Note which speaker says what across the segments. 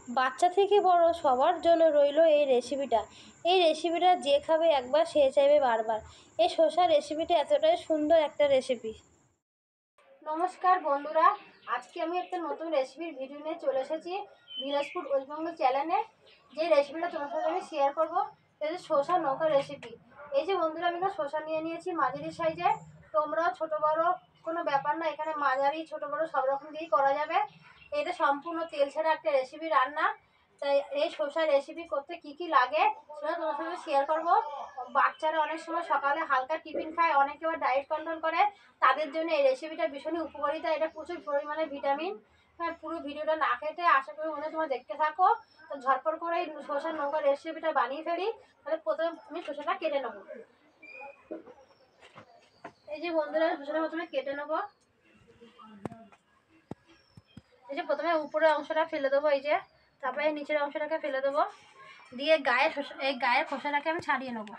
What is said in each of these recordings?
Speaker 1: বাচ্চা থেকে বড় সবার জন্য রইল এই রেসিপিটা। এই রেসিপিটা যে খাবে একবার সে চাইবে বারবার। এই শসার রেসিপিটা এতটাই সুন্দর একটা রেসিপি। নমস্কার বন্ধুরা, আজকে আমি একটা নতুন রেসিপির ভিডিও নিয়ে চলে এসেছি ভিলেজ ফুড ওয়েস্টবেঙ্গল চ্যানেলে। যে রেসিপিটা তোমার সাথে আমি শেয়ার করবো এটা হচ্ছে শসা নৌকা রেসিপি। এই যে বন্ধুরা, আমি শসা নিয়ে নিয়েছি মাঝারি সাইজে। তোমরাও ছোট বড় কোনো ব্যাপার না, এখানে মাঝারি ছোট বড় সব রকম দিয়েই করা যাবে। এটা সম্পূর্ণ তেল ছাড়া একটা রেসিপি রান্না। তাই এই শসার রেসিপি করতে কি কি লাগে সেটা তোমার সাথে শেয়ার করবো। বাচ্চারা অনেক সময় সকালে হালকা টিফিন খায়, অনেকে আবার ডায়েট কন্ট্রোল করে, তাদের জন্য এই রেসিপিটা ভীষণই উপকারিতা। এটা প্রচুর পরিমাণে ভিটামিন। হ্যাঁ, পুরো ভিডিওটা না খেতে আশা করি মনে তোমরা দেখতে থাকো। তো ঝটপট করে এই শসার নৌকা রেসিপিটা বানিয়ে ফেলি। তাহলে প্রথমে আমি শসাটা কেটে নেবো। এই যে বন্ধুরা, শসাটা প্রথমে কেটে নেবো। এই যে প্রথমে উপরের অংশটা ফেলে দেবো, এই যে তারপরে এই নিচের অংশটাকে ফেলে দেবো, দিয়ে এই গায়ের খোসাটাকে আমি ছাড়িয়ে নেবো।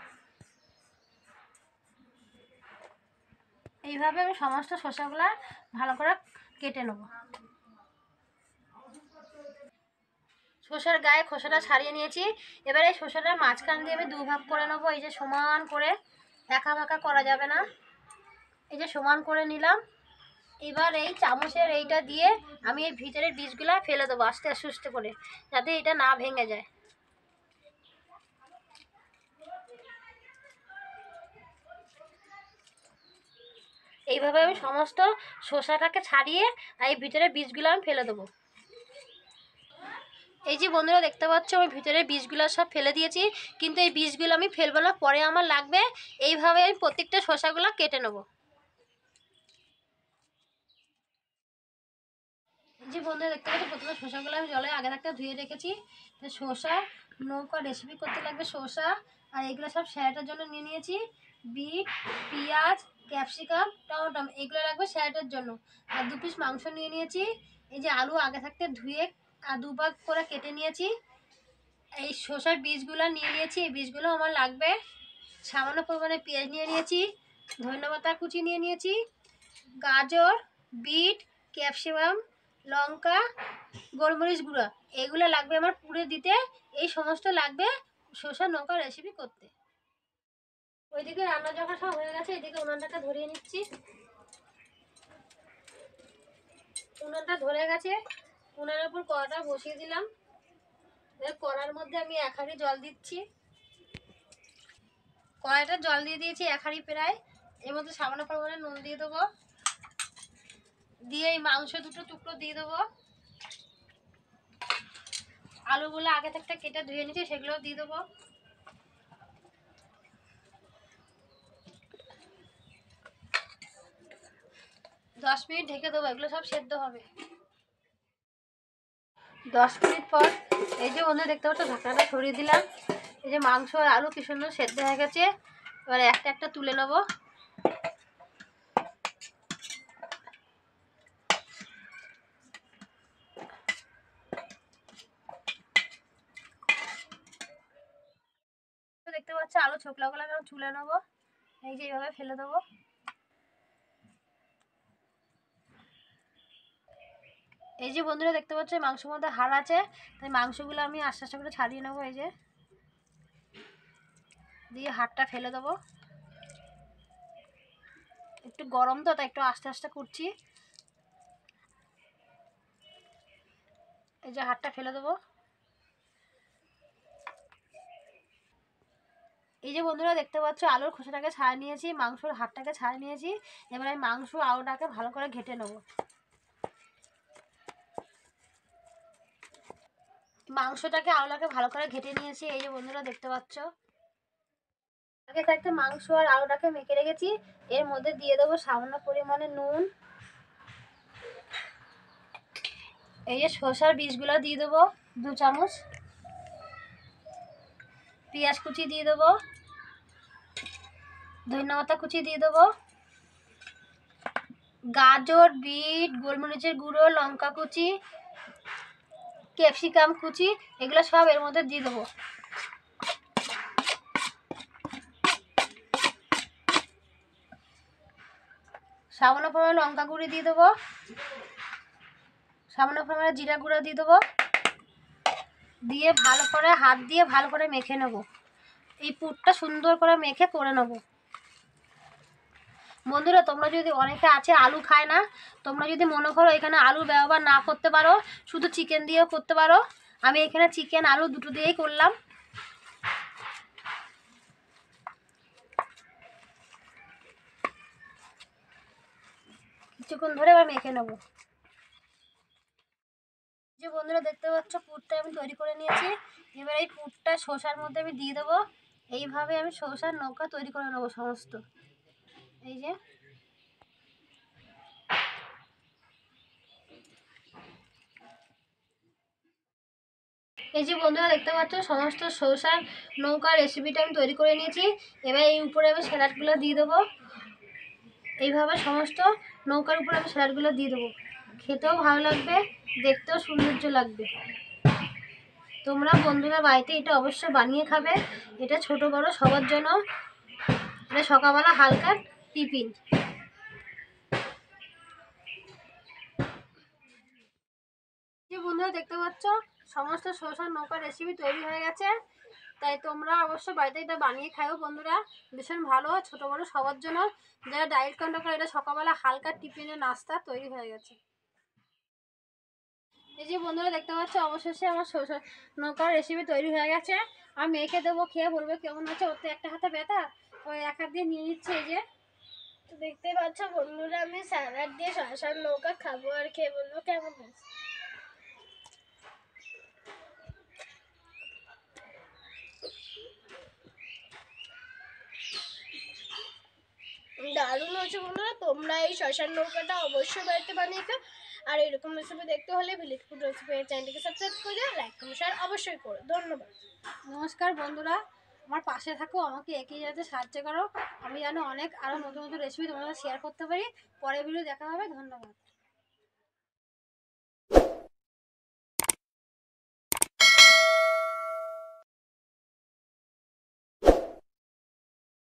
Speaker 1: এইভাবে আমি সমস্ত শসাগুলা ভালো করে কেটে নেব। শসার গায়ে খোসাটা ছাড়িয়ে নিয়েছি। এবার এই শসাটার মাঝখান দিয়ে আমি দুভাগ করে নেবো। এই যে সমান করে, একা বাঁকা করা যাবে না। এই যে সমান করে নিলাম। এবার এই চামচের এইটা দিয়ে আমি এই ভিতরের বীজগুলা ফেলে দেবো আস্তে আস্তে করে, যাতে এটা না ভেঙে যায়। এইভাবে আমি সমস্ত শসাটাকে ছাড়িয়ে এই ভিতরে বীজগুলো আমি ফেলে দেবো। এই যে বন্ধুরা দেখতে পাচ্ছ, আমি ভিতরে বীজগুলো সব ফেলে দিয়েছি, কিন্তু এই বীজগুলো আমি ফেলবো না, পরে আমার লাগবে। এইভাবে আমি প্রত্যেকটা শসাগুলো কেটে নেব। যে বন্ধুরা দেখতে পাচ্ছি, প্রথমে শসাগুলো আমি জলে আগে থাকতে ধুয়ে রেখেছি। শসা নৌকা রেসিপি করতে লাগবে শসা, আর এগুলো সব স্যালাডের জন্য নিয়ে নিয়েছি। বিট, পেঁয়াজ, ক্যাপসিকাম, টমেটো এগুলো লাগবে স্যালাডের জন্য। আর 2 পিস মাংস নিয়ে নিয়েছি। এই যে আলু আগে থাকতে ধুয়ে দুভাগ করে কেটে নিয়েছি। এই শসার বীজগুলো নিয়ে নিয়েছি, এই বীজগুলো আমার লাগবে। সামান্য পরিমাণে পেঁয়াজ নিয়ে নিয়েছি, ধনেপাতা কুচি নিয়ে নিয়েছি, গাজর, বিট, ক্যাপসিকাম, লঙ্কা, গোলমরিচ গুঁড়া এগুলো লাগবে আমার পুড়ে দিতে। এই সমস্ত লাগবে শসার নৌকা রেসিপি করতে। ওইদিকে রান্না যখন সব হয়ে গেছে, এদিকে উনানটাকে ধরিয়ে নিচ্ছি। উনানটা ধরে গেছে, উনানের উপর কড়াটা বসিয়ে দিলাম। কড়ার মধ্যে আমি 1 হাঁড়ি জল দিচ্ছি। কড়াইটা জল দিয়ে দিয়েছি 1 হাঁড়ি প্রায়। এর মধ্যে সামান্য পরিমাণে নুন দিয়ে দেবো, দিয়ে এই মাংস দুটো টুকরো দিয়ে দেবো। আলুগুলো আগে থেকে কেটে ধুয়ে নিচ্ছি, সেগুলো দিয়ে দেবো। দশ মিনিট ঢেকে দেবো, এগুলো সব সেদ্ধ হবে। 10 মিনিট পর এই যে বন্ধু দেখতে পাচ্ছ, ঢাকনাটা সরিয়ে দিলাম। এই যে মাংস আর আলু কি সুন্দর সেদ্ধ হয়ে গেছে। এবার একটা একটা তুলে নেবো। দেখতে পাচ্ছ আলু ছোকলাগুলো আমি তুলে নেবো। এই যে এইভাবে ফেলে দেবো। এই যে বন্ধুরা দেখতে পাচ্ছ, মাংসের মধ্যে হাড় আছে, তাই মাংসগুলো আমি আস্তে আস্তে করে ছাড়িয়ে নেবো। এই যে দিয়ে হাড়টা ফেলে দেবো। একটু গরম তো, তাই একটু আস্তে আস্তে করছি। এই যে হাড়টা ফেলে দেবো। এই যে বন্ধুরা দেখতে পাচ্ছ, আলুর খোসাটাকে ছাড়িয়ে নিয়েছি, মাংসর হাড়টাকে ছাড়িয়ে নিয়েছি। এবার আমি মাংস আলুটাকে ভালো করে ঘেটে নেব। মাংসটাকে আলুটাকে ভালো করে ঘেটে নিয়েছি। এই যে বন্ধুরা দেখতে পাচ্ছ, আগে থাকতে মাংস আর আলুটাকে মেখে রেখেছি। এর মধ্যে দিয়ে দেবো সামান্য পরিমাণে নুন। এই যে শসার বীজগুলো দিয়ে দেবো 2 চামচ। পেঁয়াজ কুচি দিয়ে দেবো, ধনেপাতা কুচি দিয়ে দেবো, গাজর, বিট, গোলমরিচের গুঁড়ো, লঙ্কা কুচি, ক্যাপসিকাম কুচি এগুলো সব এর মধ্যে দিয়ে দেবো। সামান্য পরিমাণে লঙ্কা গুঁড়ি দিয়ে দেবো, সামান্য পরিমাণে জিরা গুঁড়ো দিয়ে দেবো। দিয়ে ভালো করে হাত দিয়ে ভালো করে মেখে নেব। এই পুরটা সুন্দর করে মেখে করে নেব। বন্ধুরা, তোমরা যদি অনেকে আছে আলু খায় না, তোমরা যদি মনে করো এখানে আলু ব্যবহার না করতে পারো, শুধু চিকেন দিয়েও করতে পারো। আমি এখানে চিকেন আলু দুটো দিয়েই করলাম। কিছুক্ষণ ধরে এবার মেখে নেব। যে বন্ধুরা দেখতে পাচ্ছ, পুরটা আমি তৈরি করে নিয়েছি। এবার এই পুরটা শসার মধ্যে আমি দিয়ে দেবো। এইভাবে আমি শসার নৌকা তৈরি করে নেবো সমস্ত। এই যে বন্ধুরা দেখতে পাচ্ছ, সমস্ত শসার নৌকা রেসিপিটা আমি তৈরি করে নিয়েছি। এবার এই উপরে আমি স্যালাডগুলো দিয়ে দেবো। এইভাবে সমস্ত নৌকার উপরে আমি স্যালাডগুলো দিয়ে দেবো। খেতেও ভালো লাগবে, দেখতেও সৌন্দর্য লাগবে। তোমরা বন্ধুরা বাড়িতে এটা অবশ্যই বানিয়ে খাবে। এটা ছোট বড় সবার জন্য, এটা সকালবেলা হালকা টিফিন। বন্ধুরা দেখতে পাচ্ছ, সমস্ত শসার নৌকার রেসিপি তৈরি হয়ে গেছে। তাই তোমরা অবশ্যই বাড়িতে এটা বানিয়ে খাও বন্ধুরা। ভীষণ ভালো, ছোট বড় সবার জন্য। যারা ডায়েট কন্ট্রোল করে, এটা সকালবেলা হালকা টিফিনের নাস্তা তৈরি হয়ে গেছে। এই যে বন্ধুরা দেখতে পাচ্ছ, অবশেষে আমার শসার নৌকার রেসিপি তৈরি হয়ে গেছে। আমি মেখে দেবো, খেয়ে বলবে কেমন হচ্ছে। ওর তো একটা হাতে ব্যথা, ওই এক হাত দিয়ে নিয়ে নিচ্ছে। এই যে দেখতে পাচ্ছ বন্ধুরা, আমি স্যালাড দিয়ে শসার নৌকা খাবো আর খেয়ে বলবো কেমন হয়েছে। দারুণ হয়েছে বন্ধুরা। তোমরা এই শসার নৌকাটা অবশ্যই বাড়িতে বানিয়ে খাও। আর এরকম রেসিপি দেখতে হলে ভিলেজ ফুড রেসিপি চ্যানেলটিকে সাবস্ক্রাইব করে দিও, লাইক কমেন্ট শেয়ার অবশ্যই করো। ধন্যবাদ। নমস্কার বন্ধুরা, আমার পাশে থাকো, আমাকে এগিয়ে যেতে সাহায্য করো। আমি যেন অনেক আরও নতুন নতুন রেসিপি তোমাদের শেয়ার করতে পারি। পরের ভিডিও দেখা হবে। ধন্যবাদ।